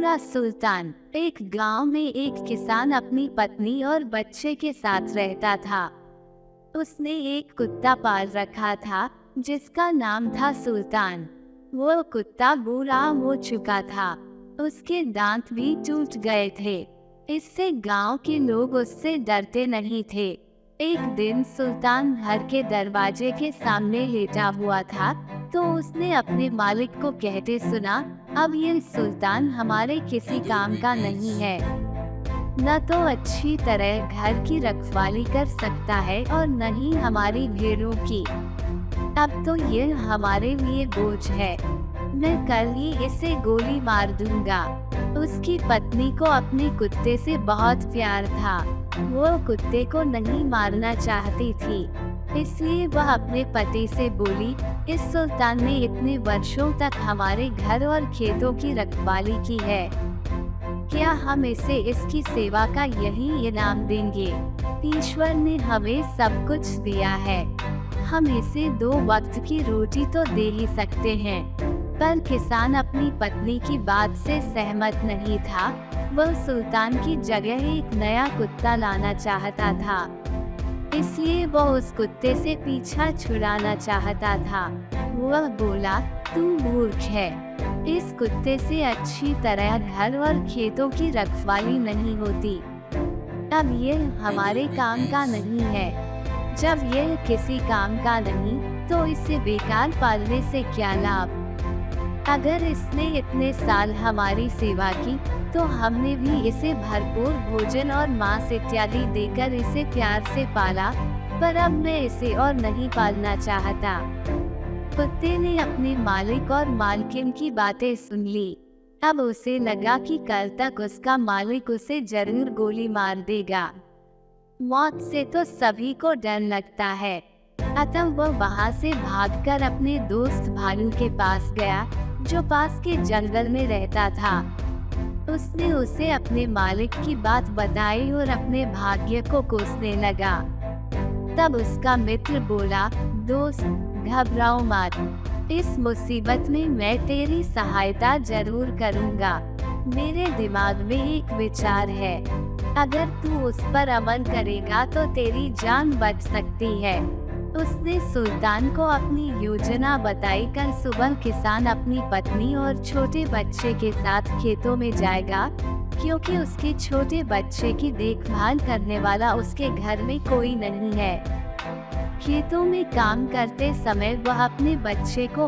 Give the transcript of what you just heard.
बुरा सुल्तान। एक गांव में एक किसान अपनी पत्नी और बच्चे के साथ रहता था। उसने एक कुत्ता पाल रखा था जिसका नाम था सुल्तान। वो कुत्ता बूढ़ा हो चुका था, उसके दांत भी टूट गए थे। इससे गांव के लोग उससे डरते नहीं थे। एक दिन सुल्तान घर के दरवाजे के सामने लेटा हुआ था तो उसने अपने मालिक को कहते सुना, अब ये सुल्तान हमारे किसी काम का नहीं है, न तो अच्छी तरह घर की रखवाली कर सकता है और न ही हमारी भेड़ों की। अब तो ये हमारे लिए बोझ है, मैं कल ही इसे गोली मार दूंगा। उसकी पत्नी को अपने कुत्ते से बहुत प्यार था। वो कुत्ते को नहीं मारना चाहती थी, इसलिए वह अपने पति से बोली, इस सुल्तान ने इतने वर्षों तक हमारे घर और खेतों की रखवाली की है, क्या हम इसे इसकी सेवा का यही इनाम देंगे? ईश्वर ने हमें सब कुछ दिया है, हम इसे 2 वक्त की रोटी तो दे ही सकते हैं। पर किसान अपनी पत्नी की बात से सहमत नहीं था। वह सुल्तान की जगह एक नया कुत्ता लाना चाहता था, इसलिए वह उस कुत्ते से पीछा छुड़ाना चाहता था। वह बोला, तू मूर्ख है, इस कुत्ते से अच्छी तरह घर और खेतों की रखवाली नहीं होती। अब यह हमारे काम का नहीं है। जब यह किसी काम का नहीं तो इसे बेकार पालने से क्या लाभ? अगर इसने इतने साल हमारी सेवा की तो हमने भी इसे भरपूर भोजन और मांस इत्यादि देकर इसे प्यार से पाला, पर अब मैं इसे और नहीं पालना चाहता। कुत्ते ने अपने मालिक और मालकिन की बातें सुन ली। अब उसे लगा कि कल तक उसका मालिक उसे जरूर गोली मार देगा। मौत से तो सभी को डर लगता है, अतः वह वहाँ से भागकर अपने दोस्त भालू के पास गया जो पास के जंगल में रहता था। उसने उसे अपने मालिक की बात बताई और अपने भाग्य को कोसने लगा। तब उसका मित्र बोला, दोस्त घबराओ मत, इस मुसीबत में मैं तेरी सहायता जरूर करूँगा। मेरे दिमाग में एक विचार है, अगर तू उस पर अमल करेगा तो तेरी जान बच सकती है। उसने सुल्तान को अपनी योजना बताई। कल सुबह किसान अपनी पत्नी और छोटे बच्चे के साथ खेतों में जाएगा, क्योंकि उसके छोटे बच्चे की देखभाल करने वाला उसके घर में कोई नहीं है। खेतों में काम करते समय वह अपने बच्चे को